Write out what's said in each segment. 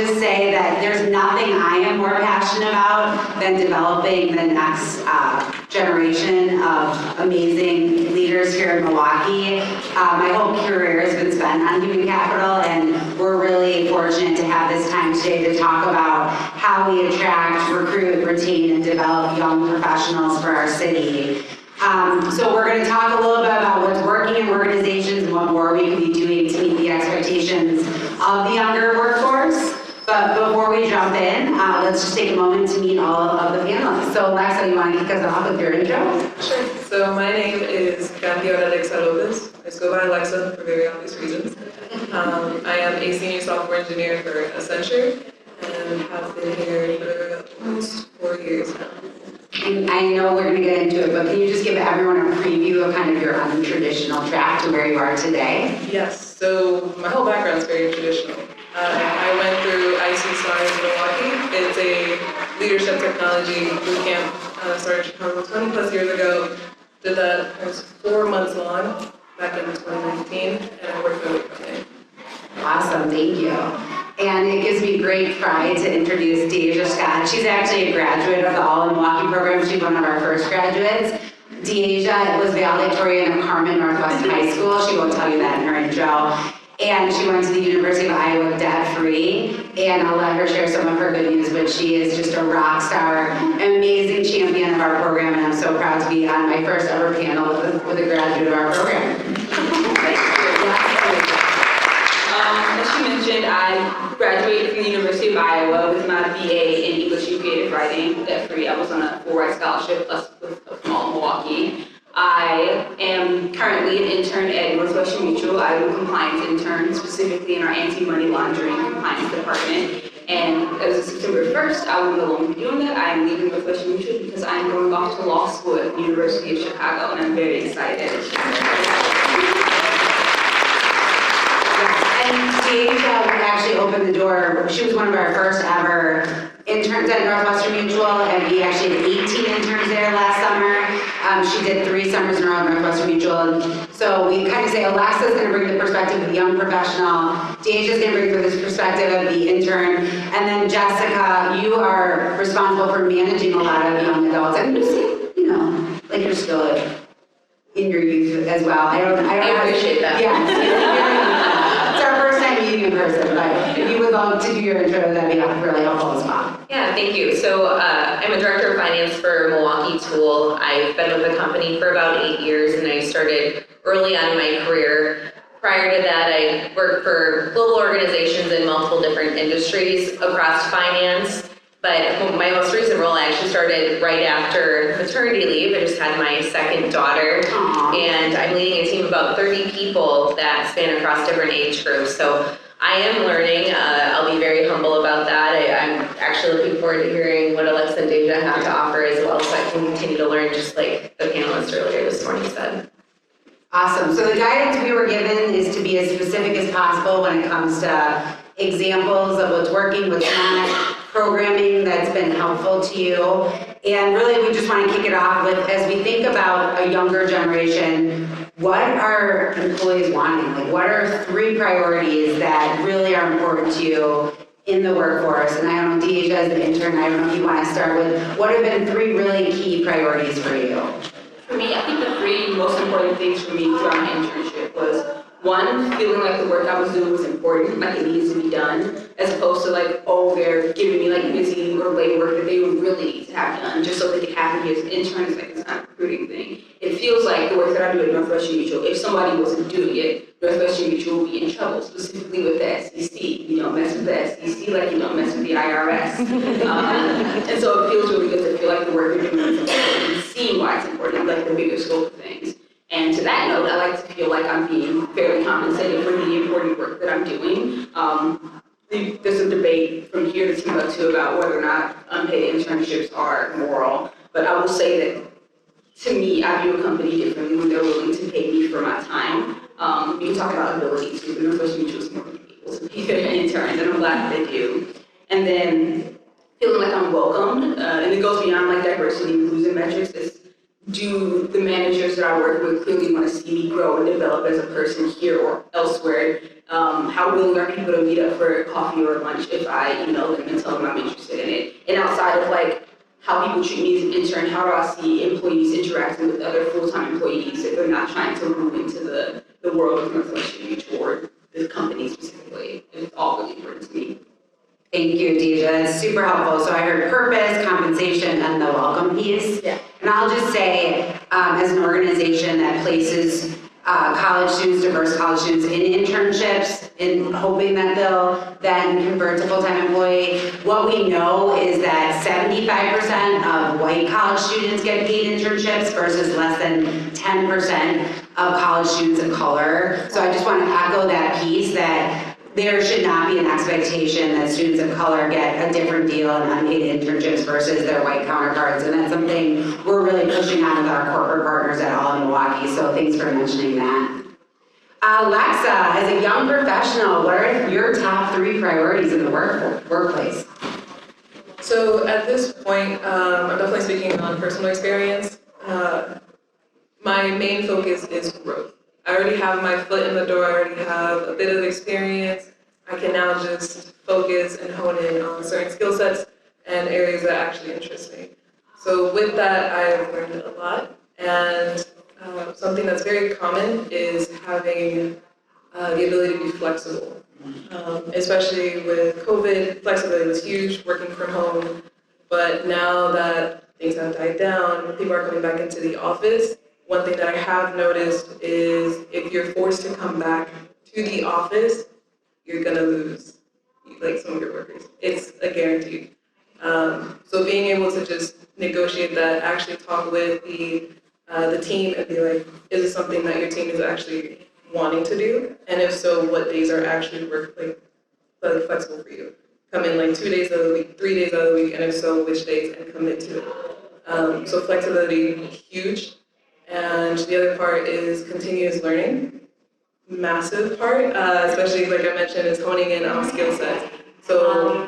just say that there's nothing I am more passionate about than developing the next generation of amazing leaders here in Milwaukee. My whole career has been spent on human capital, and we're really fortunate to have this time today to talk about how we attract, recruit, retain, and develop young professionals for our city. So we're going to talk a little bit about what's working in organizations and what more we can be doing to meet the expectations of the younger workforce. But before we jump in, let's just take a moment to meet all of the panelists. So Alexa, you want to kick us off with your intro? Sure. So my name is Deajah Lopez. I just go by Alexa for very obvious reasons. I am a senior software engineer for Accenture and have been here for almost 4 years now. And I know we're going to get into it, but can you just give everyone a preview of kind of your untraditional track to where you are today? Yes. So my whole background is very traditional. I went through IC Stars in Milwaukee. It's a leadership technology boot camp. Started in Chicago 20 plus years ago. Did that. It was 4 months long back in 2019, and I worked my way from there. Awesome, thank you. And it gives me great pride to introduce Deajah Scott. She's actually a graduate of the All in Milwaukee program. She's one of our first graduates. Deajah was valedictorian of Carmen Northwestern High School. She won't tell you that in her intro. And she went to the University of Iowa debt-free. And I'll let her share some of her good news, but she is just a rock star, an amazing champion of our program, and I'm so proud to be on my first ever panel with a graduate of our program. As she mentioned, I graduated from the University of Iowa with my BA in English and Creative Writing, debt-free. I was on a full ride scholarship plus with a small Milwaukee. I am currently an intern at Northwestern Mutual. I'm a compliance intern, specifically in our anti-money laundering compliance department. And as of September 1st, I will no longer be doing that. I am leaving Northwestern Mutual because I'm going off to law school at the University of Chicago, and I'm very excited. And Deajah actually opened the door. She was one of our first ever interns at Northwestern Mutual, and we actually had 18 interns there last summer. She did 3 summers in a row at Northwestern Mutual. And so we kind of say Alexa's going to bring the perspective of the young professional, Deajah's going to bring this perspective of the intern, and then Jessica, you are responsible for managing a lot of young adults. And just, you know, like you're still in your youth as well. I appreciate that. Yeah. It's our first time meeting in person, but if you would love to do your intro, that'd be really helpful as well. Yeah, thank you. So I'm a director of finance for Milwaukee Tool. I've been with the company for about 8 years, and I started early on in my career. Prior to that, I worked for global organizations in multiple different industries across finance. But my most recent role, I actually started right after maternity leave. I just had my second daughter. Aww. And I'm leading a team of about 30 people that span across different age groups. So I am learning. I'll be very humble about that. I'm actually looking forward to hearing what Alexa and Deajah have to offer as well, so I can continue to learn, just like the panelist earlier this morning said. Awesome. So the guidance we were given is to be as specific as possible when it comes to examples of what's working, what's not, programming that's been helpful to you. And really, we just want to kick it off with, as we think about a younger generation, what are employees wanting? Like, what are 3 priorities that really are important to you in the workforce? And I don't know, Deajah, as the intern, I don't know if you want to start with, what have been 3 really key priorities for you? For me, I think the 3 most important things for me throughout my internship was, 1, feeling like the work I was doing was important, like it needs to be done, as opposed to like, oh, they're giving me like busy or late work that they would really need to have done just so they could have me as an intern. It's like, it's not a recruiting thing. It feels like the work that I do at Northwestern Mutual, if somebody wasn't doing it, Northwestern Mutual would be in trouble, specifically with the SEC. You don't mess with the SEC like you don't mess with the IRS. And so it feels really good to feel like the work you're doing is important and seeing why it's important, like the bigger scope of things. And to that note, I like to feel like I'm being fairly compensated for the important work that I'm doing. There's a debate from here to Timbuktu about whether or not unpaid internships are moral. But I will say that, to me, I view a company differently when they're willing to pay me for my time. We can talk about abilities, but Northwestern Mutual is more able to pay their interns, and I'm glad they do. And then feeling like I'm welcomed, and it goes beyond like diversity and inclusion metrics. Do the managers that I work with clearly want to see see me grow and develop as a person here or elsewhere? How willing are people to meet up for coffee or lunch if I email them and tell them I'm interested in it? And outside of like how people treat me as an intern, how do I see employees interacting with other full-time employees if they're not trying to move into the world of Northwestern toward the company specifically? And it's all really important to me. Thank you, Deajah. It's super helpful. So I heard purpose, compensation, and the welcome piece. Yeah. And I'll just say, as an organization that places college students, diverse college students in internships, in hoping that they'll then convert to full-time employee, what we know is that 75% of white college students get paid internships versus less than 10% of college students of color. So I just want to echo that piece that there should not be an expectation that students of color get a different deal in unpaid internships versus their white counterparts. And that's something we're really pushing on with our corporate partners at All in Milwaukee. So thanks for mentioning that. Alexa, as a young professional, what are your top 3 priorities in the workplace? So at this point, I'm definitely speaking on personal experience. My main focus is growth. I already have my foot in the door, I already have a bit of experience. I can now just focus and hone in on certain skill sets and areas that actually interest me. So with that, I've learned a lot. And something that's very common is having the ability to be flexible. Especially with COVID, flexibility was huge, working from home. But now that things have died down, people are coming back into the office. One thing that I have noticed is if you're forced to come back to the office, you're gonna lose like some of your workers. It's a guarantee. So being able to just negotiate that, actually talk with the team and be like, is this something that your team is actually wanting to do? And if so, what days are actually flexible for you? Come in like 2 days out of the week, 3 days out of the week, and if so, which days, and commit to it. So flexibility, huge. And the other part is continuous learning, massive part, especially like I mentioned, is honing in on skill sets. So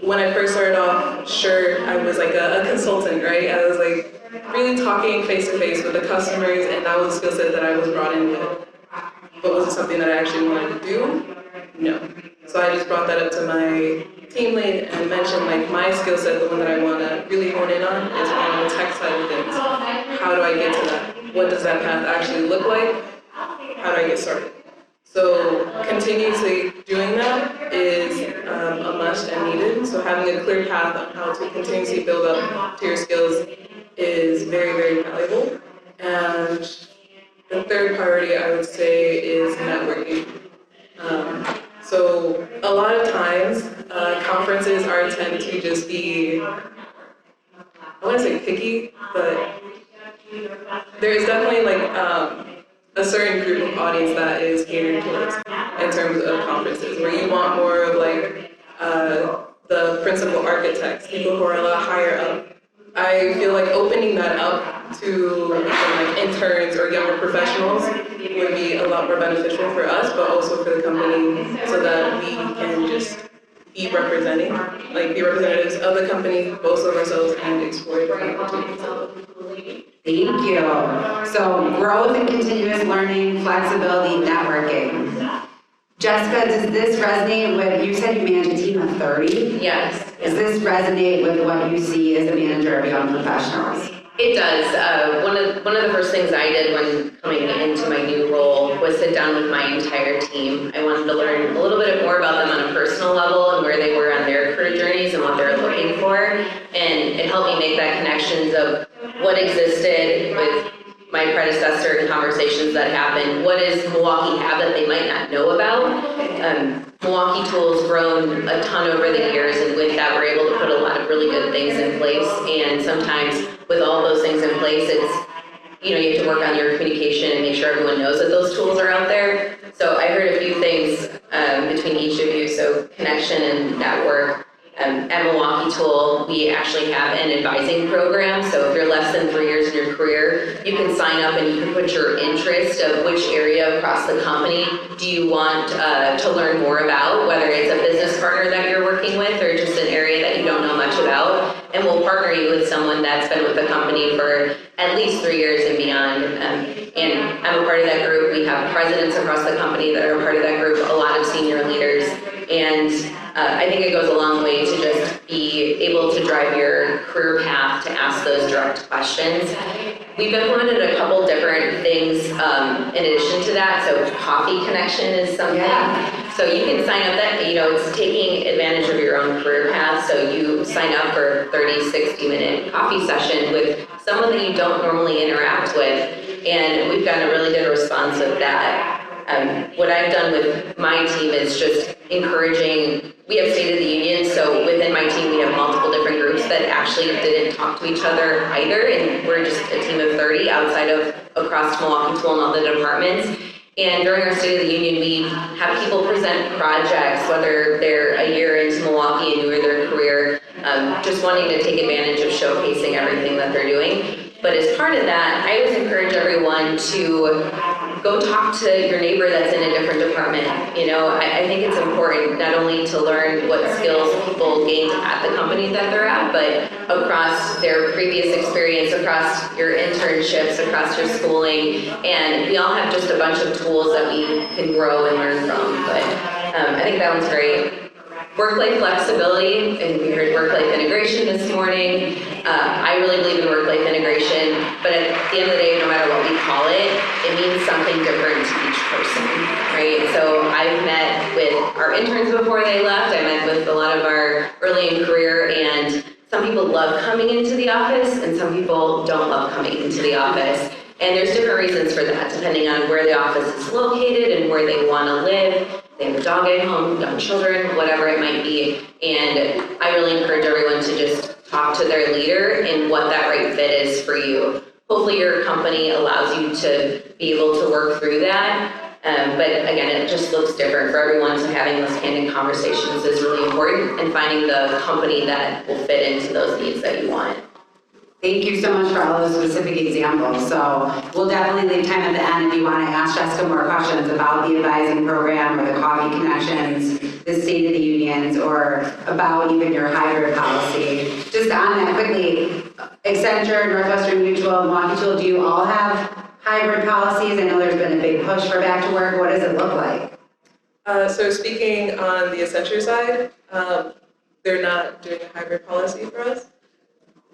when I first started off, sure, I was like a consultant, right? I was like really talking face to face with the customers, and that was a skill set that I was brought in with. But was it something that I actually wanted to do? No. So I just brought that up to my team lead and mentioned like my skill set, the one that I want to really hone in on, is on the tech side of things. How do I get to that? What does that path actually look like? How do I get started? So continuously doing that is a must and needed. So having a clear path on how to continuously build up to your skills is very, very valuable. And the third priority I would say is networking. So a lot of times, conferences tend to just be, I want to say picky, but there is definitely like a certain group of audience that is catered towards in terms of conferences, where you want more of like the principal architects, people who are a lot higher up. I feel like opening that up to even like interns or younger professionals would be a lot more beneficial for us, but also for the company, so that we can just be representing, like be representatives of the company, both of ourselves, and explore the opportunities. Thank you. So growth and continuous learning, flexibility, networking. Jessica, does this resonate with, you said you manage a team of 30? Yes. Does this resonate with what you see as a manager of young professionals? It does. One of the first things I did when coming into my new role was sit down with my entire team. I wanted to learn a little bit more about them on a personal level and where they were on their career journeys and what they're looking for. And it helped me make that connections of what existed with my predecessor and conversations that happened. What does Milwaukee have that they might not know about? Milwaukee Tool's grown a ton over the years, and with that we're able to put a lot of really good things in place. And sometimes with all those things in place, it's, you have to work on your communication and make sure everyone knows that those tools are out there. So I heard a few things between each of you, so connection and network. At Milwaukee Tool, we actually have an advising program. So if you're less than 3 years in your career, you can sign up and you can put your interest of which area across the company do you want to learn more about, whether it's a business partner that you're working with or just an area that you don't know much about. And we'll partner you with someone that's been with the company for at least 3 years and beyond. And I'm a part of that group. We have presidents across the company that are a part of that group, a lot of senior leaders. And I think it goes a long way to just be able to drive your career path to ask those direct questions. We've implemented a couple different things in addition to that. So coffee connection is something. Yeah. So you can sign up that, it's taking advantage of your own career path. So you sign up for a 30, 60-minute coffee session with someone that you don't normally interact with. And we've gotten a really good response with that. What I've done with my team is just encouraging, we have State of the Union, so within my team we have multiple different groups that actually didn't talk to each other either, and we're just a team of 30 outside of across Milwaukee Tool and all the departments. And during our State of the Union, we have people present projects, whether they're a year into Milwaukee and new in their career, just wanting to take advantage of showcasing everything that they're doing. But as part of that, I always encourage everyone to go talk to your neighbor that's in a different department. I think it's important not only to learn what skills people gained at the company that they're at, but across their previous experience, across your internships, across your schooling. And we all have just a bunch of tools that we can grow and learn from. But I think that one's great. Work-life flexibility, and we heard work-life integration this morning. I really believe in work-life integration, but at the end of the day, no matter what we call it, it means something different to each person, right? So I've met with our interns before they left. I met with a lot of our early in career, and some people love coming into the office, and some people don't love coming into the office. And there's different reasons for that, depending on where the office is located and where they want to live. They have a dog at home, young children, whatever it might be. And I really encourage everyone to just talk to their leader and what that right fit is for you. Hopefully your company allows you to be able to work through that. But again, it just looks different for everyone. So having those candid conversations is really important, and finding the company that will fit into those needs that you want. Thank you so much for all those specific examples. So we'll definitely leave time at the end if you want to ask Jessica more questions about the advising program or the coffee connections, the State of the Unions, or about even your hybrid policy. Just on that quickly, Accenture, Northwestern Mutual, Milwaukee Tool, do you all have hybrid policies? I know there's been a big push for back to work. What does it look like? So speaking on the Accenture side, they're not doing a hybrid policy for us.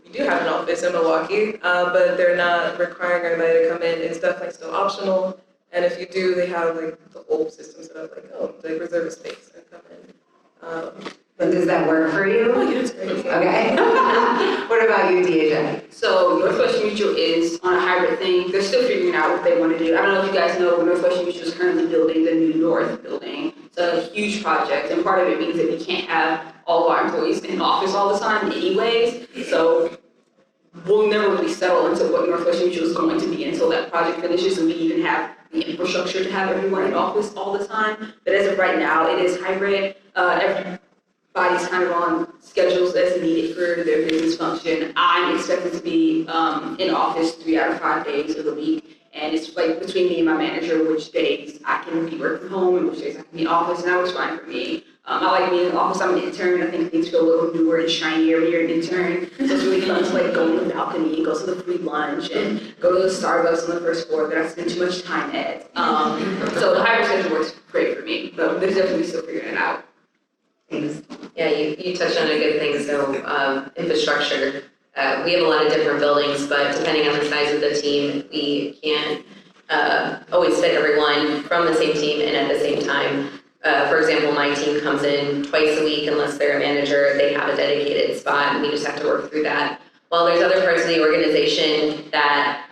We do have an office in Milwaukee, but they're not requiring everybody to come in. It's definitely still optional. And if you do, they have like the old system set up, they reserve a space and come in. But does that work for you? Oh, yeah, it's great. Okay. What about you, Deajah? So Northwestern Mutual is on a hybrid thing. They're still figuring out what they want to do. I don't know if you guys know, but Northwestern Mutual is currently building the new North building. It's a huge project, and part of it means that we can't have all of our employees in office all the time anyways. So we'll never really settle into what Northwestern Mutual is going to be until that project finishes and we even have the infrastructure to have everyone in office all the time. But as of right now, it is hybrid. Everybody's kind of on schedules as needed for their business function. I'm expected to be in office 3 out of 5 days of the week. And it's like between me and my manager, which days I can be working from home and which days I can be in office, and that was fine for me. I like being in the office. I'm an intern. I think things feel a little newer and shinier when you're an intern. So it's really fun to like go on the balcony and go to the free lunch and go to the Starbucks on the first floor that I spend too much time at. So the hybrid schedule works great for me, but there's definitely still figuring it out. Thanks. Yeah, you touched on a good thing. So infrastructure. We have a lot of different buildings, but depending on the size of the team, we can't always fit everyone from the same team in at the same time. For example, my team comes in twice a week unless they're a manager. They have a dedicated spot, and we just have to work through that. While there's other parts of the organization that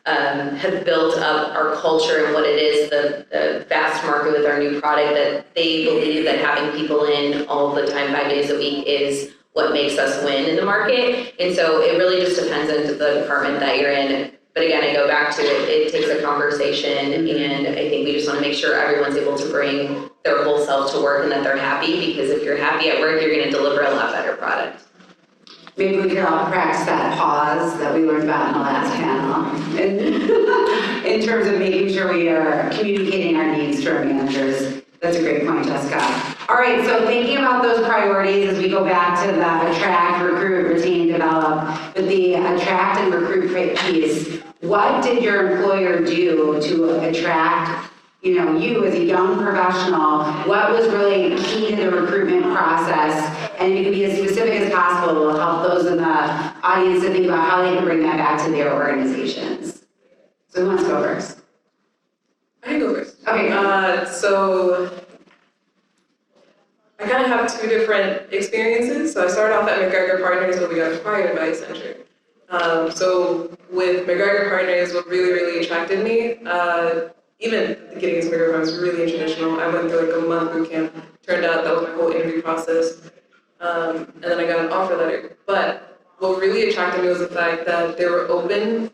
have built up our culture and what it is, the vast market with our new product, that they believe that having people in all the time, 5 days a week, is what makes us win in the market. And so it really just depends on the department that you're in. But again, I go back to it takes a conversation, and I think we just want to make sure everyone's able to bring their whole self to work and that they're happy, because if you're happy at work, you're going to deliver a lot better product. Maybe we could all practice that pause that we learned about in the last panel. In terms of making sure we are communicating our needs to our managers. That's a great point, Jessica. All right, so thinking about those priorities as we go back to the attract, recruit, retain, develop, but the attract and recruit piece, what did your employer do to attract, you as a young professional? What was really key to the recruitment process? And you can be as specific as possible. Will help those in the audience to think about how they can bring that back to their organizations. So who wants to go first? I can go first. Okay. So I kind of have two different experiences. So I started off at McGregor Partners when we got acquired by Accenture. So with McGregor Partners, what really, really attracted me, even getting into McGregor Partners was really traditional. I went through like a month boot camp. Turned out that was my whole interview process. And then I got an offer letter. But what really attracted me was the fact that they were open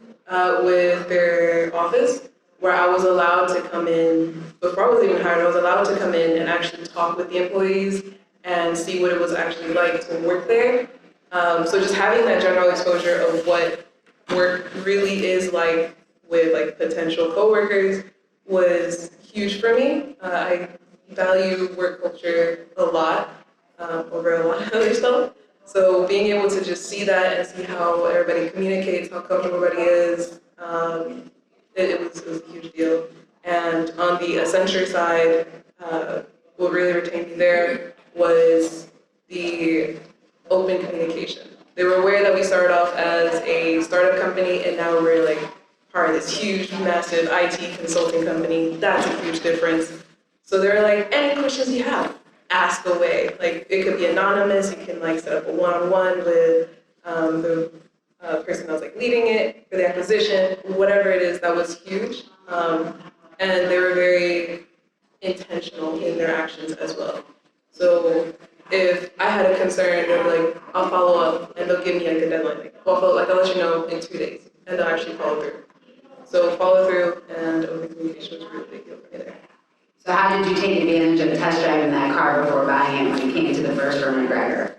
with their office, where I was allowed to come in, before I was even hired, I was allowed to come in and actually talk with the employees and see what it was actually like to work there. So just having that general exposure of what work really is like with like potential coworkers was huge for me. I value work culture a lot over a lot of other stuff. So being able to just see that and see how everybody communicates, how comfortable everybody is, it was a huge deal. And on the Accenture side, what really retained me there was the open communication. They were aware that we started off as a startup company, and now we're like part of this huge, massive IT consulting company. That's a huge difference. So they're like, any questions you have, ask away. Like, it could be anonymous. You can like set up a one-on-one with the person that was like leading it for the acquisition, whatever it is. That was huge. And they were very intentional in their actions as well. So if I had a concern, they're like, I'll follow up, and they'll give me like a deadline. Like, I'll let you know in 2 days, and they'll actually follow through. So follow through and open communication was a really big deal for me there. So how did you take advantage of test driving that car before buying it when you came to the first firm McGregor?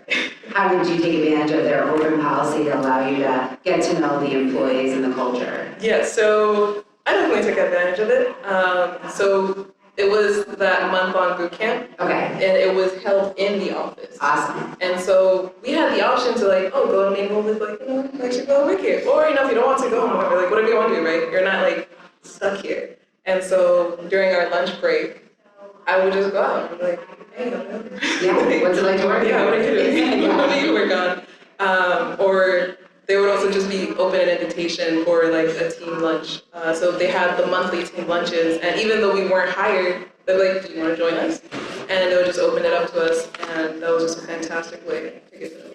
How did you take advantage of their open policy to allow you to get to know the employees and the culture? Yeah, so I definitely took advantage of it. So it was that month-long boot camp. Okay. And it was held in the office. Awesome. And so we had the option to like, go and mingle with like, actually go work here. Or, if you don't want to go home, or like whatever you want to do, right? You're not like stuck here. And so during our lunch break, I would just go out and be like, hey, Yeah, what's it like to work? Yeah, what are you doing? What do you work on? Or they would also just be open an invitation for like a team lunch. So they had the monthly team lunches, and even though we weren't hired, they're like, do you want to join us? And they would just open it up to us, and that was just a fantastic way to get to know them.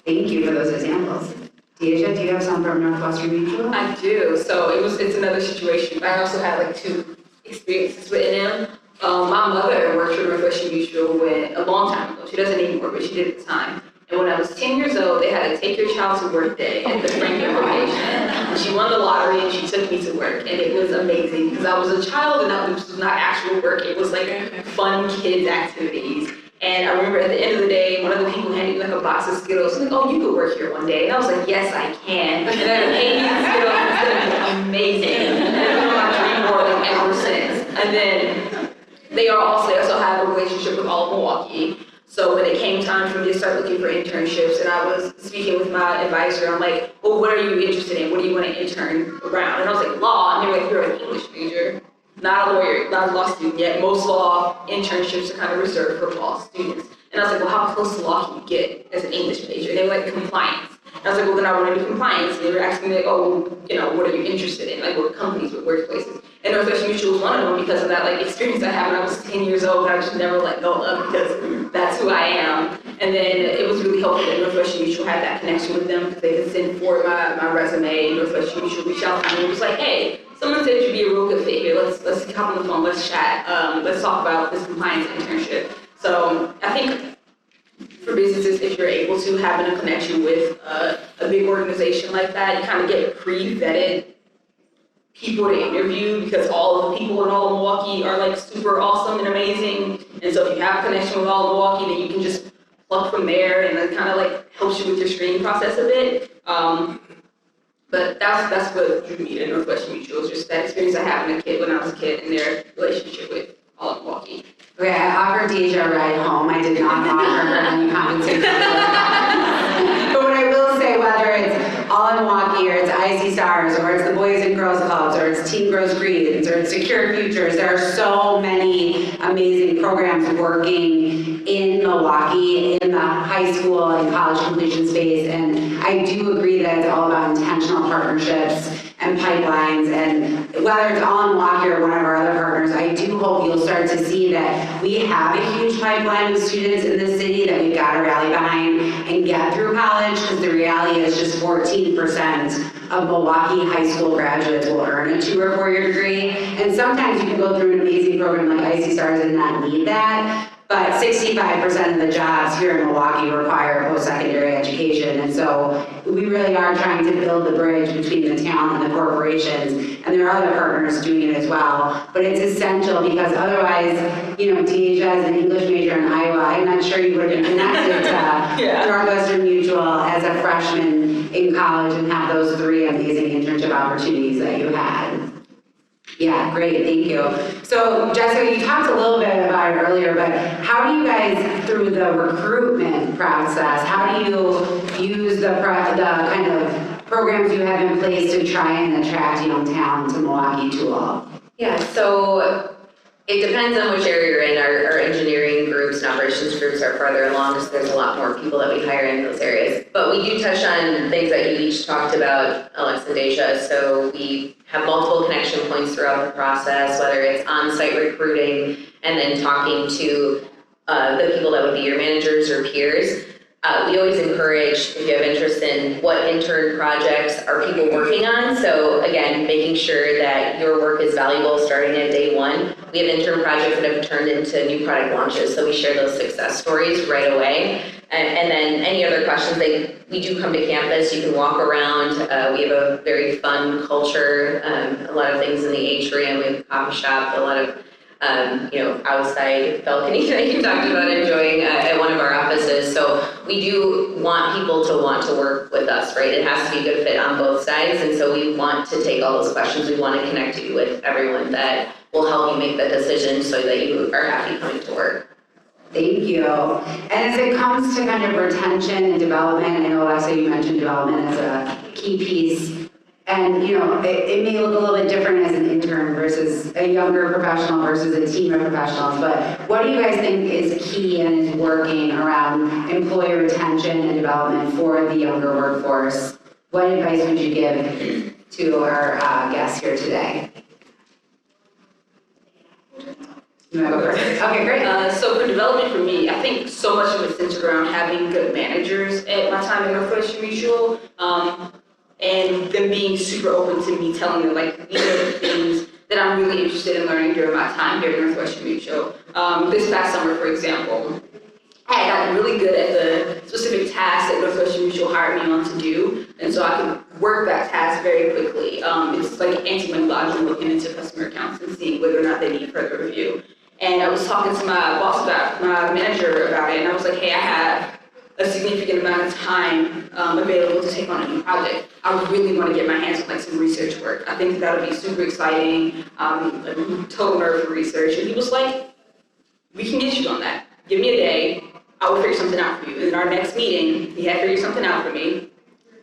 Thank you for those examples. Deajah, do you have some from Northwestern Mutual? I do. So it's another situation. I also had like 2 experiences with NM. My mother worked for Northwestern Mutual a long time ago. She doesn't anymore, but she did at the time. And when I was 10 years old, they had a take your child to work day at the Franklin location. And she won the lottery and she took me to work. And it was amazing because I was a child and this was not actual work. It was like fun kids activities. And I remember at the end of the day, one of the people handed me like a box of Skittles. Like, oh, you could work here one day. And I was like, yes, I can. And then I paid me Skittles. It's going to be amazing. And it's been my dream board like ever since. And then they also have a relationship with all of Milwaukee. So when it came time for me to start looking for internships, and I was speaking with my advisor, I'm like, well, what are you interested in? What do you want to intern around? And I was like, law. And they were like, you're an English major, not a lawyer, not a law student yet. Most law internships are kind of reserved for law students. And I was like, well, how close to law can you get as an English major? And they were like, compliance. And I was like, well, then I want to do compliance. And they were asking me, like, oh, what are you interested in? Like, what companies, what workplaces? And Northwestern Mutual was one of them because of that like experience I had when I was 10 years old, and I just never let go of because that's who I am. And then it was really helpful that Northwestern Mutual had that connection with them because they could send forward my resume, and Northwestern Mutual reached out to me and was like, hey, someone said you'd be a real good fit here. Let's hop on the phone, let's chat, let's talk about this compliance internship. So I think for businesses, if you're able to having a connection with a big organization like that, you kind of get pre-vetted people to interview because all of the people in all of Milwaukee are like super awesome and amazing. And so if you have a connection with all of Milwaukee, then you can just pluck from there, and it kind of like helps you with your screening process a bit. But that's what drew me to Northwestern Mutual, was just that experience I had when I was a kid and their relationship with all of Milwaukee. Okay, I offered Deajah a ride home. I did not offer her any compensation. But what I will say, whether it's All in Milwaukee, or it's IC Stars, or it's the Boys and Girls Clubs, or it's Team Grows Greens, or it's Secure Futures, there are so many amazing programs working in Milwaukee, in the high school and college completion space. And I do agree that it's all about intentional partnerships and pipelines, and whether it's All in Milwaukee or one of our other partners, I do hope you'll start to see that we have a huge pipeline of students in this city that we've got to rally behind and get through college, because the reality is just 14% of Milwaukee high school graduates will earn a 2 or 4 year degree. And sometimes you can go through an amazing program like IC Stars and not need that. But 65% of the jobs here in Milwaukee require post-secondary education. And so we really are trying to build the bridge between the talent and the corporations. And there are other partners doing it as well. But it's essential, because otherwise, you know, Deajah as an English major in Iowa, I'm not sure you would have been connected to Northwestern Mutual as a freshman in college and have those 3 amazing internship opportunities that you had. Yeah, great, thank you. So Jessica, you talked a little bit about it earlier, but how do you guys, through the recruitment process, how do you use the kind of programs you have in place to try and attract young talent to Milwaukee Tool? Yeah, so it depends on which area you're in. Our engineering groups and operations groups are farther along, because there's a lot more people that we hire in those areas. But we do touch on things that you each talked about, Alex and Deajah. So we have multiple connection points throughout the process, whether it's on-site recruiting and then talking to the people that would be your managers or peers. We always encourage, if you have interest in what intern projects are people working on. So again, making sure that your work is valuable starting at day one. We have intern projects that have turned into new product launches, so we share those success stories right away. And then any other questions, we do come to campus, you can walk around. We have a very fun culture, a lot of things in the atrium, we have a coffee shop, a lot of outside balcony that you talked about enjoying at one of our offices. So we do want people to want to work with us, right? It has to be a good fit on both sides. And so we want to take all those questions. We want to connect you with everyone that will help you make that decision so that you are happy coming to work. Thank you. And as it comes to kind of retention and development, I know Alexa, you mentioned development as a key piece. And, you know, it may look a little bit different as an intern versus a younger professional versus a team of professionals, but what do you guys think is key and is working around employee retention and development for the younger workforce? What advice would you give to our guests here today? You want to go first? Okay, great. So for development for me, I think so much of it's centered around having good managers at my time at Northwestern Mutual. And them being super open to me telling them, like, these are the things that I'm really interested in learning during my time here at Northwestern Mutual. This past summer, for example, I had gotten really good at the specific tasks that Northwestern Mutual hired me on to do, and so I could work that task very quickly. It's like anti-money laundering, looking into customer accounts and seeing whether or not they need further review. And I was talking to my boss about, my manager about it, and I was like, hey, I have a significant amount of time available to take on a new project. I really want to get my hands on like some research work. I think that would be super exciting. I'm a total nerd for research. And he was like, we can get you on that. Give me a day. I will figure something out for you. In our next meeting, he had figured something out for me.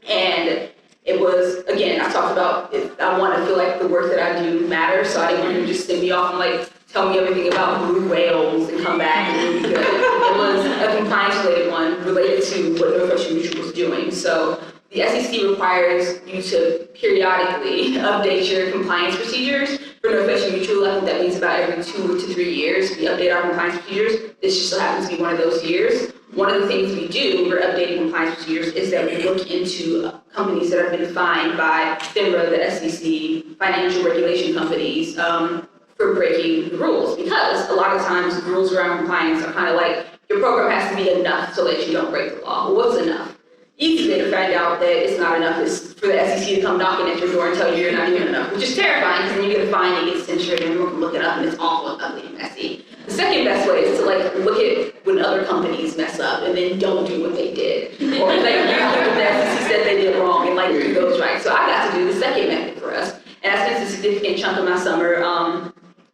And it was, again, I talked about, I want to feel like the work that I do matters, so I didn't want him to just send me off and like tell me everything about blue whales and come back and be good. It was a compliance-related one related to what Northwestern Mutual was doing. So the SEC requires you to periodically update your compliance procedures. For Northwestern Mutual, I think that means about every 2 to 3 years we update our compliance procedures. This just so happens to be one of those years. One of the things we do when we're updating compliance procedures is that we look into companies that have been defined by FINRA, the SEC, financial regulation companies, for breaking the rules, because a lot of times the rules around compliance are kind of like, your program has to be enough so that you don't break the law. Well, what's enough? easy way to find out that it's not enough is for the SEC to come knocking at your door and tell you you're not doing enough, which is terrifying because then you get a fine, you get censured, and everyone can look it up, and it's awful and ugly and messy. The second best way is to like look at when other companies mess up and then don't do what they did, or like what the SEC said they did wrong and like do those right. So I got to do the second method for us, and I spent a significant chunk of my summer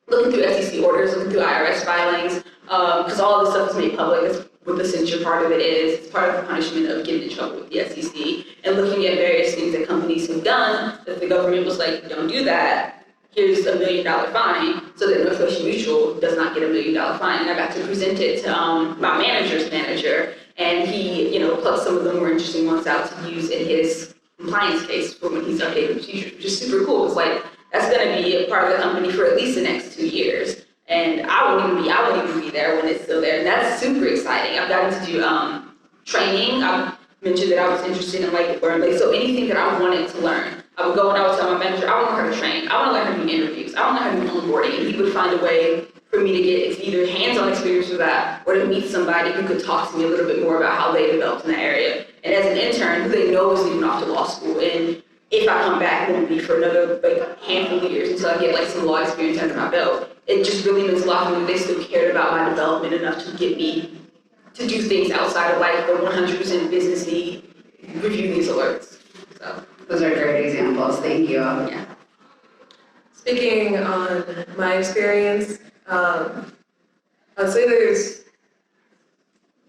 looking through SEC orders, looking through IRS filings, because all of this stuff is made public. That's what the censure part of it is. It's part of the punishment of getting in trouble with the SEC, and looking at various things that companies have done that the government was like, don't do that. Here's $1 million fine, so that Northwestern Mutual does not get $1 million fine. And I got to present it to my manager's manager, and he, plucked some of the more interesting ones out to use in his compliance case for when he's updating procedures, which is super cool. It's like, that's gonna be a part of the company for at least the next 2 years. And I wouldn't even be there when it's still there. And that's super exciting. I've gotten to do training. I mentioned that I was interested in learning. So anything that I wanted to learn, I would go and I would tell my manager, I want to learn how to train. I want to learn how to do interviews. I want to learn how to do onboarding. And he would find a way for me to get either hands-on experience with that or to meet somebody who could talk to me a little bit more about how they developed in that area. And as an intern, who they know is leaving off to law school, and if I come back, it won't be for another handful of years until I get some law experience under my belt. It just really means a lot for me that they still cared about my development enough to get me to do things outside of the 100% business need, review these alerts. So Those are great examples. Thank you. yeah. Speaking on my experience, I'd say there's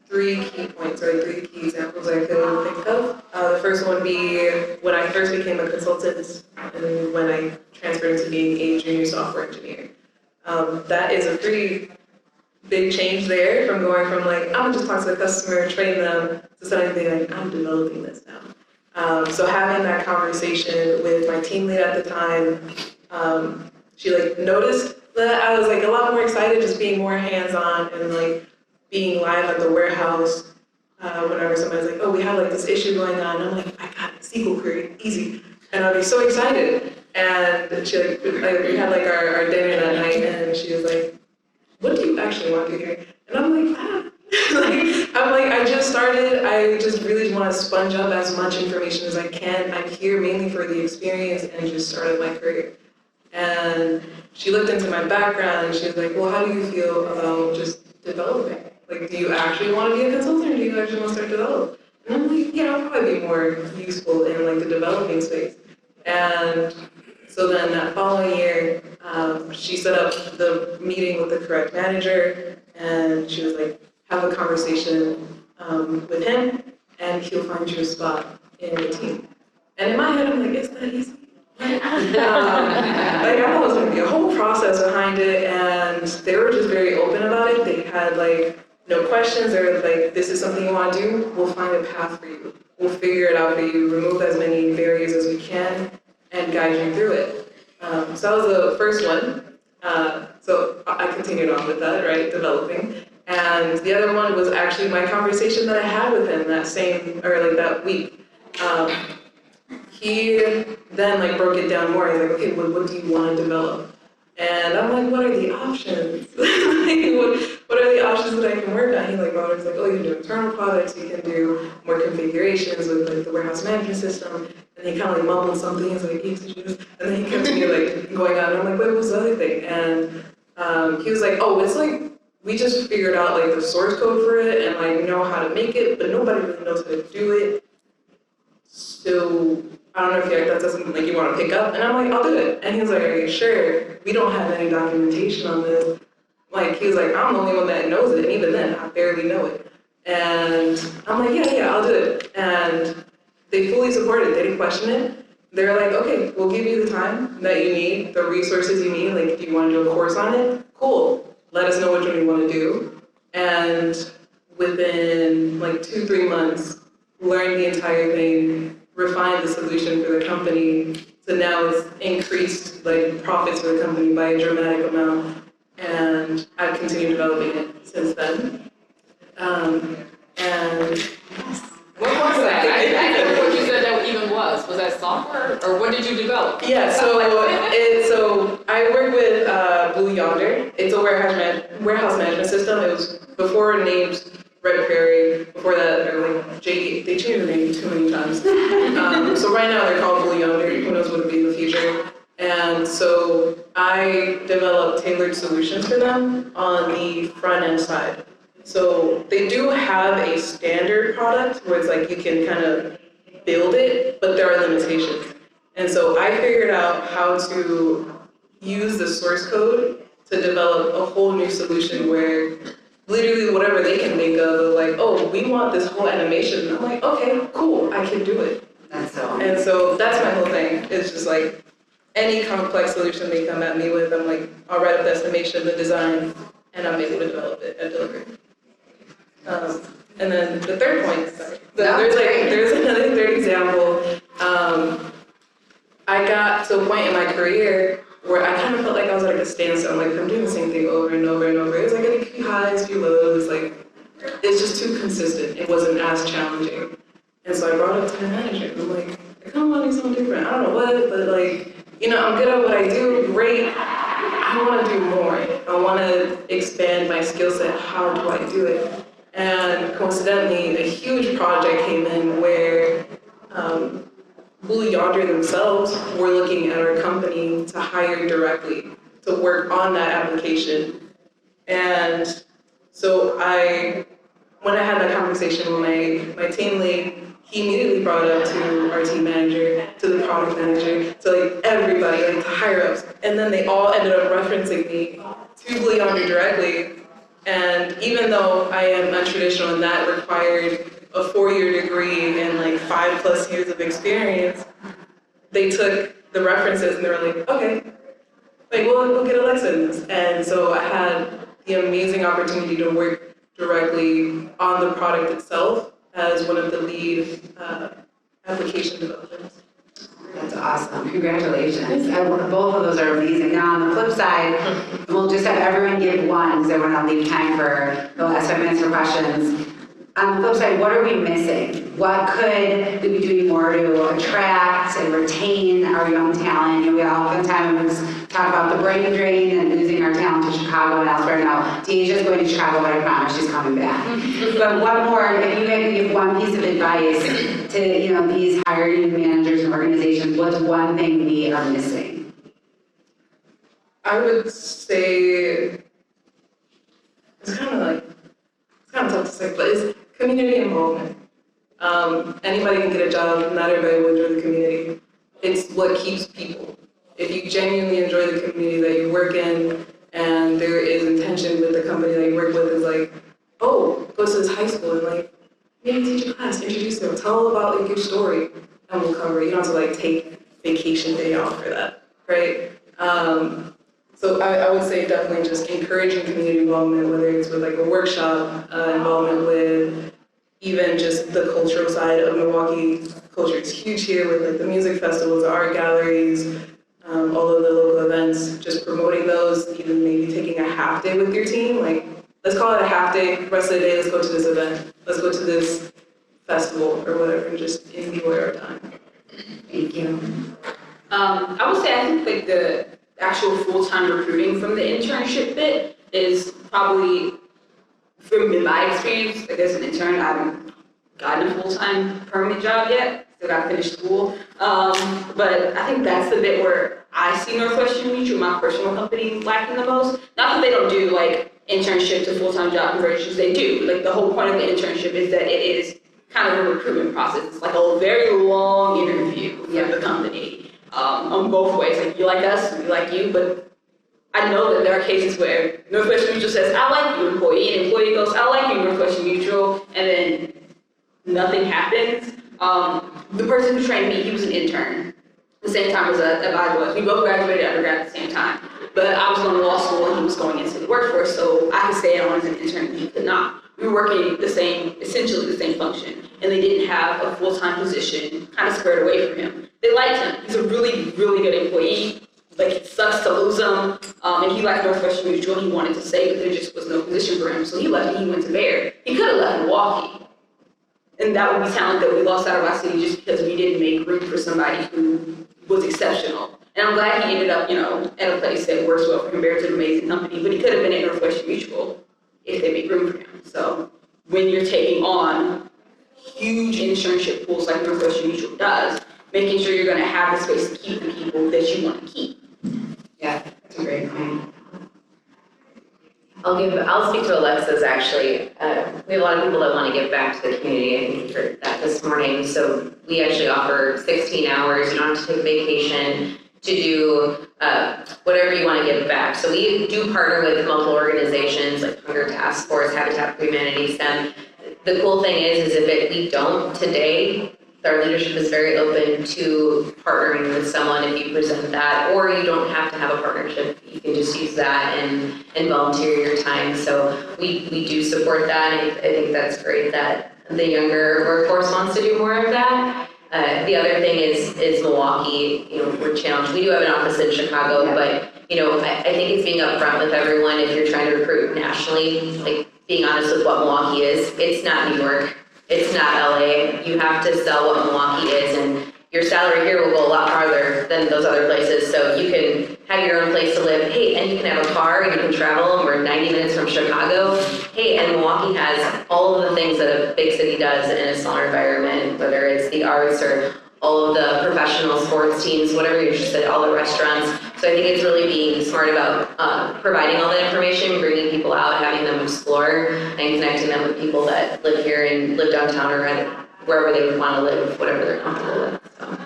3 key points or 3 key examples I could think of. The first one would be when I first became a consultant and when I transferred into being a junior software engineer. That is a pretty big change there from going from I'm gonna just talk to the customer, train them, to suddenly being I'm developing this now. So having that conversation with my team lead at the time, she noticed that I was a lot more excited, just being more hands-on and being live at the warehouse. Whenever somebody's like, oh, we have this issue going on, I'm like, I got it, SQL query, easy. And I'd be so excited. And she we had our dinner that night, and she was like, what do you actually want to hear? And I'm like, I just started. I just really want to sponge up as much information as I can. I'm here mainly for the experience and just started my career. And she looked into my background and she was like, well, how do you feel about just developing? Do you actually want to be a consultant or do you actually want to start developing? And I'm like, yeah, I'll probably be more useful in the developing space. And so then that following year, she set up the meeting with the correct manager, and she was like, have a conversation with him, and he'll find you a spot in the team. And in my head, I'm like, it's that easy. I thought it was going to be a whole process behind it, and they were just very open about it. They had no questions. They were like, this is something you want to do, we'll find a path for you. We'll figure it out for you, remove as many barriers as we can, and guide you through it. So that was the first one. So I continued on with that, right, developing. And the other one was actually my conversation that I had with him that week. He then broke it down more. He's like, okay, what do you want to develop? And I'm like, what are the options? What are the options that I can work on? He's like, oh, you can do internal products, you can do more configurations with the warehouse management system. And he kind of mumbled something. He's like, and then he continued going on. And I'm like, wait, what's the other thing? And he was like, oh, it's we just figured out the source code for it and know how to make it, but nobody really knows how to do it. So I don't know if that's something you want to pick up. And I'm like, I'll do it. And he was like, are you sure? We don't have any documentation on this. He was like, I'm the only one that knows it. And even then, I barely know it. And I'm like, yeah, I'll do it. And they fully supported it. They didn't question it. They're like, okay, we'll give you the time that you need, the resources you need. Do you want to do a course on it? Cool. Let us know which one you want to do. And within 2-3 months, learned the entire thing, refined the solution for the company. So now it's increased profits for the company by a dramatic amount. And I've continued developing it since then. What was that? I didn't know what you said that even was. Was that software, or what did you develop? Yeah, so I work with Blue Yonder. It's a warehouse management system. It was before named Red Prairie. Before that, they're like JD. They changed the name too many times. So right now they're called Blue Yonder. Who knows what it'll be in the future? And so I developed tailored solutions for them on the front end side. So they do have a standard product where it's like you can kind of build it, but there are limitations. And so I figured out how to use the source code to develop a whole new solution where literally whatever they can think of, like, oh, we want this whole animation. And I'm like, okay, cool, I can do it. That's so. And so that's my whole thing. It's just like any complex solution they come at me with, I'm like, I'll write up the estimation, the design, and I'm able to develop it and deliver it. And then the third point, there's another third example. I got to a point in my career where I kind of felt like I was at like a standstill. Like I'm doing the same thing over and over and over. It was like a few highs, few lows. Like it's just too consistent. It wasn't as challenging. And so I brought it to my manager. I'm like, I kind of want to do something different. I don't know what, but like, I'm good at what I do. Great. I want to do more. I want to expand my skill set. How do I do it? And coincidentally, a huge project came in where Blue Yonder themselves were looking at our company to hire directly to work on that application. And so when I had that conversation with my team lead, he immediately brought it up to our team manager, to the product manager, to like everybody, like to higher ups. And then they all ended up referencing me to Blue Yonder directly. And even though I am untraditional and that required a 4-year degree and like 5+ years of experience, they took the references and they were like, okay, like we'll get Alexa in this. And so I had the amazing opportunity to work directly on the product itself as one of the lead application developers. That's awesome. Congratulations. Both of those are amazing. Now, on the flip side, we'll just have everyone give one because I want to leave time for the last 5 minutes for questions. On the flip side, what are we missing? What could we be doing more to attract and retain our young talent? We oftentimes talk about the brain drain and losing our talent to Chicago and elsewhere. Now, Deajah's going to Chicago, but I promise she's coming back. But one more, if you could give one piece of advice to these hiring managers and organizations, what's one thing we are missing? I would say it's kind of tough to say, but it's community involvement. Anybody can get a job, not everybody will enjoy the community. It's what keeps people. If you genuinely enjoy the community that you work in and there is intention with the company that you work with, is like, oh, go to this high school and like, maybe teach a class, introduce them, tell about like your story, and we'll cover it. You don't have to like take vacation day off for that, right? So I would say definitely just encouraging community involvement, whether it's with like a workshop, involvement with even just the cultural side of Milwaukee. Culture is huge here with like the music festivals, the art galleries, all of the local events, just promoting those, even maybe taking a half day with your team. Like, let's call it a half day, rest of the day, let's go to this event, let's go to this festival or whatever, and just enjoy our time. Thank you. I would say I think like the actual full-time recruiting from the internship bit is probably, from my experience, like as an intern, I haven't gotten a full-time permanent job yet. Still got to finish school. But I think that's the bit where I see Northwestern Mutual, my personal company, lacking the most. Not that they don't do like internship to full-time job conversions, they do. Like the whole point of the internship is that it is kind of a recruitment process. It's like a very long interview for the company. On both ways, like you like us, we like you, but I know that there are cases where Northwestern Mutual says, I like you, employee, and employee goes, I like you, Northwestern Mutual, and then nothing happens. The person who trained me, he was an intern, the same time as I was. We both graduated undergrad at the same time, but I was going to law school and he was going into the workforce, so I could stay on as an intern and he could not. We were working essentially the same function, and they didn't have a full-time position kind of squared away from him. They liked him. He's a really, really good employee. Like, it sucks to lose him. And he liked Northwestern Mutual. He wanted to stay, but there just was no position for him. So he left and he went to Baird. He could have left Milwaukee. And that would be talent that we lost out of our city just because we didn't make room for somebody who was exceptional. And I'm glad he ended up, at a place that works well for him. Baird's an amazing company, but he could have been at Northwestern Mutual if they made room for him. So when you're taking on huge internship pools like Northwestern Mutual does, making sure you're going to have the space to keep the people that you want to keep. Yeah, that's a great point. I'll speak to Alexa's actually. We have a lot of people that want to give back to the community. I think you heard that this morning. So we actually offer 16 hours. You don't have to take vacation to do whatever you want to give back. So we do partner with multiple organizations like Hunger Task Force, Habitat for Humanity, STEM. The cool thing is if we don't today, our leadership is very open to partnering with someone if you present that, or you don't have to have a partnership. You can just use that and volunteer your time. So we do support that, and I think that's great that the younger workforce wants to do more of that. The other thing is Milwaukee. We're challenged. We do have an office in Chicago, but I think it's being upfront with everyone. If you're trying to recruit nationally, like being honest with what Milwaukee is, it's not New York. It's not LA. You have to sell what Milwaukee is, and your salary here will go a lot farther than those other places. So you can have your own place to live. Hey, and you can have a car, and you can travel. We're 90 minutes from Chicago. Hey, and Milwaukee has all of the things that a big city does in a smaller environment, whether it's the arts or all of the professional sports teams, whatever you're interested in, all the restaurants. So I think it's really being smart about providing all that information, bringing people out, having them explore, and connecting them with people that live here and live downtown or wherever they would want to live, whatever they're comfortable with. So.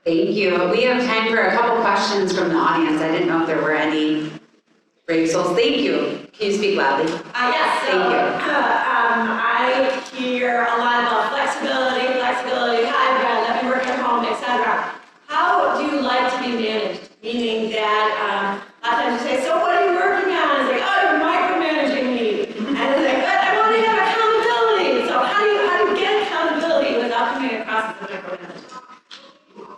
Thank you. We have time for a couple questions from the audience. I didn't know if there were any brave souls. Thank you. Can you speak loudly? Yes, so Thank you. I hear a lot about flexibility, hybrid, let me work at home, etc. How do you like to be managed? Meaning that a lot of times you say, so what are you working on? It's like, oh, you're micromanaging me. And it's like, but I want to have accountability. So how do you get accountability without coming across as a micromanager?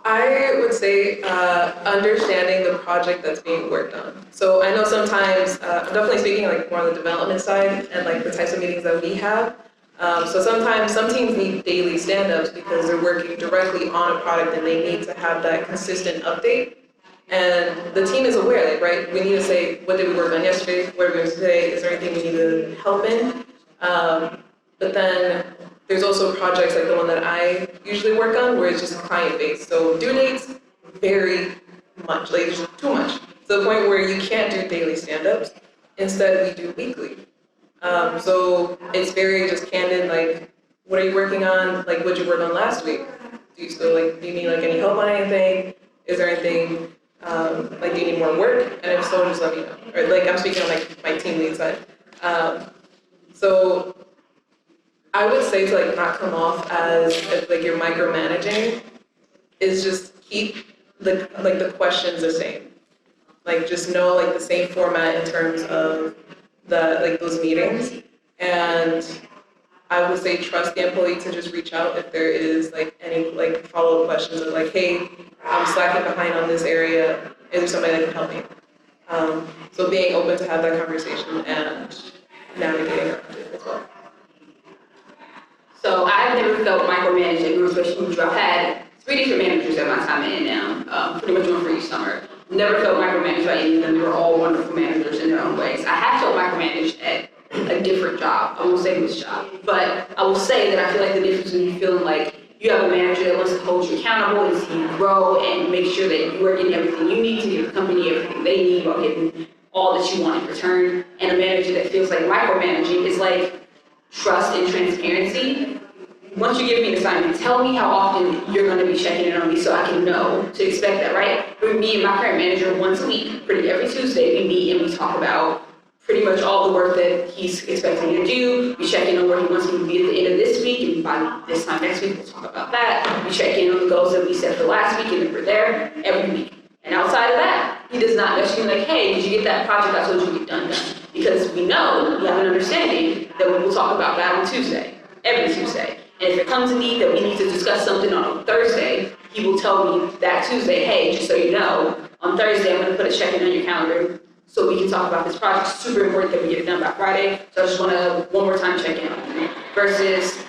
I would say understanding the project that's being worked on. So I know sometimes, I'm definitely speaking like more on the development side and like the types of meetings that we have. So sometimes some teams need daily stand-ups because they're working directly on a product and they need to have that consistent update. And the team is aware, like, right, we need to say, what did we work on yesterday? What are we doing today? Is there anything we need to help in? But then there's also projects like the one that I usually work on where it's just client-based. So due dates vary much, like it's too much. To the point where you can't do daily stand-ups. Instead, we do weekly. So it's very just candid, like, what are you working on? Like, what did you work on last week? Do you need like any help on anything? Is there anything, like, do you need more work? And if so, just let me know. Or like, I'm speaking on like my team lead side. So I would say to like not come off as like you're micromanaging, is just keep the questions the same. Like just know like the same format in terms of those meetings. And I would say trust the employee to just reach out if there is like any like follow-up questions of like, hey, I'm slacking behind on this area. Is there somebody that can help me? So being open to have that conversation and navigating around it as well. So I've never felt micromanaged at Northwestern Mutual. I've had 3 different managers at my time in now, pretty much one for each summer. Never felt micromanaged by any of them. They were all wonderful managers in their own ways. I have felt micromanaged at a different job. I won't say which job, but I will say that I feel like the difference in you feeling like you have a manager that wants to hold you accountable and see you grow and make sure that you are getting everything you need to give the company everything they need while getting all that you want in return. And a manager that feels like micromanaging is like trust and transparency. Once you give me an assignment, tell me how often you're going to be checking in on me so I can know to expect that, right? For me and my current manager, once a week, every Tuesday, we meet and we talk about pretty much all the work that he's expecting me to do. We check in on where he wants me to be at the end of this week, and by this time next week, we'll talk about that. We check in on the goals that we set for last week, and we're there every week. And outside of that, he does not necessarily like, hey, did you get that project I told you to get done? Because we know, we have an understanding that we will talk about that on Tuesday, every Tuesday. And if it comes to need that we need to discuss something on Thursday, he will tell me that Tuesday, hey, just so you know, on Thursday I'm going to put a check-in on your calendar so we can talk about this project. It's super important that we get it done by Friday. So I just want to one more time check in on you. Versus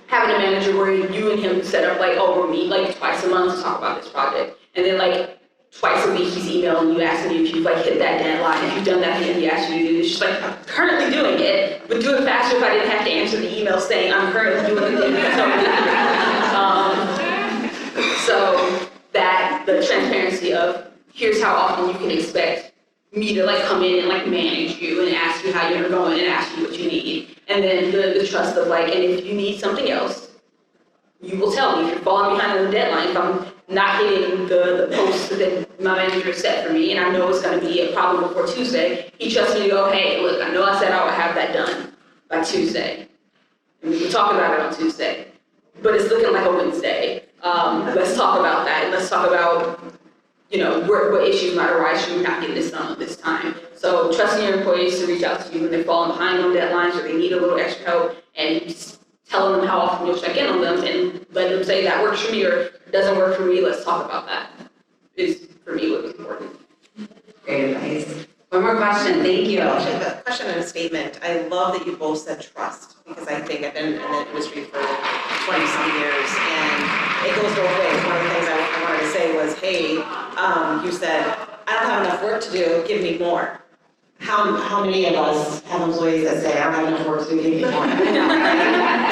having a manager where you and him set up like, oh, we'll meet like twice a month to talk about this project. And then like twice a week he's emailing you asking you if you've like hit that deadline, if you've done that thing he asked you to do. It's just like, I'm currently doing it, but do it faster if I didn't have to answer the email saying I'm currently doing the thing you told me to do. So that, the transparency of here's how often you can expect me to like come in and like manage you and ask you how you're going and ask you what you need. And then the trust of like, and if you need something else, you will tell me. If you're falling behind on the deadline, if I'm not hitting the post that my manager set for me and I know it's going to be a problem before Tuesday, he trusts me to go, hey, look, I know I said I would have that done by Tuesday. And we can talk about it on Tuesday, but it's looking like a Wednesday. Let's talk about that. And let's talk about, you know, what issues might arise should we not get this done at this time. So trusting your employees to reach out to you when they're falling behind on deadlines or they need a little extra help, and just telling them how often you'll check in on them and let them say that works for me or doesn't work for me, let's talk about that, is for me what's important. Great advice. One more question, thank you. Actually, a question and a statement. I love that you both said trust, because I think I've been in the industry for 20-some years, and it goes both ways. One of the things I wanted to say was, hey, you said, I don't have enough work to do, give me more. How many of us have employees that say, I don't have enough work to do, give me more?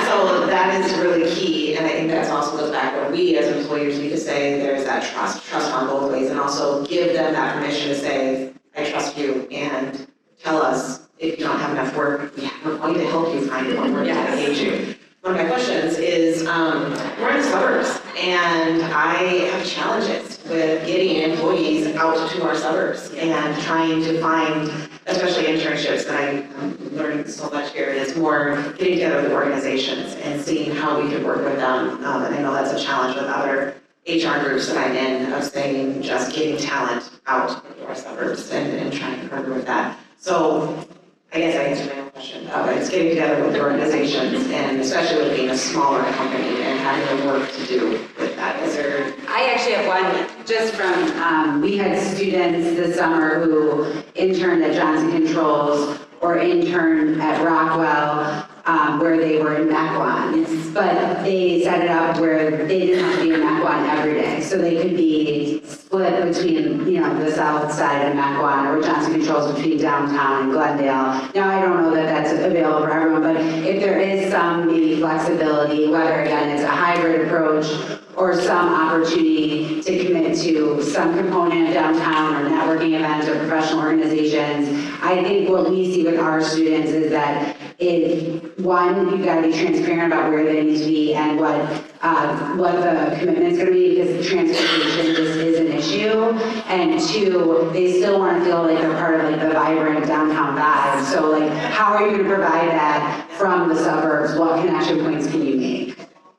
So that is really key, and I think that's also goes back where we as employers need to say there's that trust on both ways, and also give them that permission to say, I trust you, and tell us if you don't have enough work, we're going to help you find more work to engage you. One of my questions is, we're in the suburbs, and I have challenges with getting employees out to our suburbs and trying to find, especially internships, that I'm learning so much here, is more getting together with organizations and seeing how we can work with them. And I know that's a challenge with other HR groups that I'm in, of saying just getting talent out into our suburbs and trying to partner with that. So I guess I answered my own question, but it's getting together with organizations, and especially with being a smaller company and having the work to do with that. Is there? I actually have one just from, we had students this summer who interned at Johnson Controls or interned at Rockwell, where they were in Mequon. But they set it up where they didn't have to be in Mequon every day. So they could be split between, you know, the south side of Mequon or Johnson Controls between downtown and Glendale. Now, I don't know that that's available for everyone, but if there is some maybe flexibility, whether again it's a hybrid approach or some opportunity to commit to some component of downtown or networking events or professional organizations, I think what we see with our students is that one, you've got to be transparent about where they need to be and what the commitment's going to be, because transportation just is an issue. And two, they still want to feel like they're part of like the vibrant downtown vibe. So like, how are you going to provide that from the suburbs? What connection points can you make?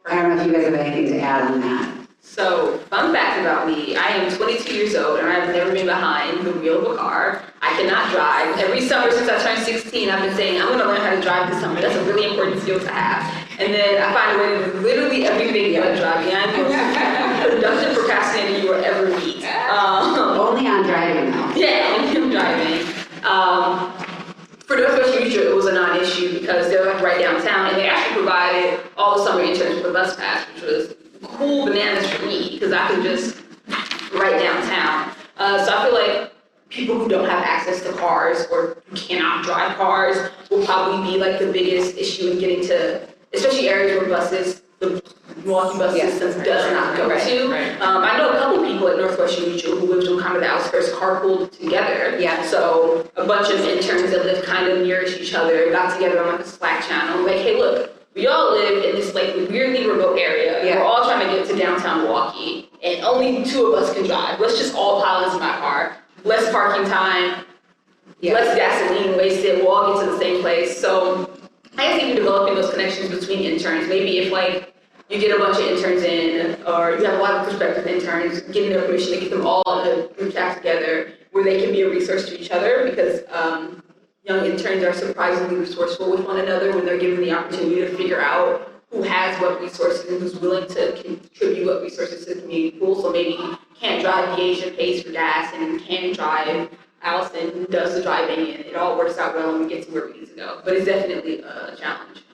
I don't know if you guys have anything to add on that. So, fun fact about me, I am 22 years old and I've never been behind the wheel of a car. I cannot drive. Every summer since I turned 16, I've been saying, I'm going to learn how to drive this summer. That's a really important skill to have. And then I find a way to do literally everything but driving. I'm the most productive procrastinator you will ever meet. Only on driving though. Yeah, only on driving. For Northwestern Mutual, it was a non-issue because they're like right downtown, and they actually provided all the summer interns with a bus pass, which was cool bananas for me because I could just right downtown. So I feel like people who don't have access to cars or who cannot drive cars will probably be like the biggest issue in getting to, especially areas where buses, the Milwaukee bus system does not go to. I know a couple people at Northwestern Mutual who lived on kind of the outskirts, carpooled together. Yeah. So a bunch of interns that lived kind of near each other got together on like a Slack channel, like, hey, look, we all live in this like weirdly remote area. Yeah. We're all trying to get to downtown Milwaukee, and only 2 of us can drive. Let's just all pile into my car. Less parking time, less gasoline wasted. We'll all get to the same place. So I guess even developing those connections between interns, maybe if like you get a bunch of interns in, or you have a lot of prospective interns, getting their permission to get them all in a group chat together where they can be a resource to each other, because young interns are surprisingly resourceful with one another when they're given the opportunity to figure out who has what resources and who's willing to contribute what resources to the community pool. So maybe can't drive Deajah, pays for gas, and can drive Allison, who does the driving, and it all works out well and we get to where we need to go. But it's definitely a challenge.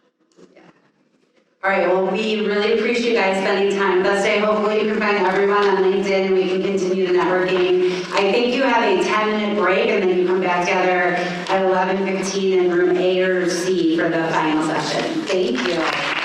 All right, well, we really appreciate you guys spending time with us today. Hopefully you can find everyone on LinkedIn and we can continue the networking. I think you have a 10-minute break and then you come back together at 11:15 in room A or C for the final session. Thank you.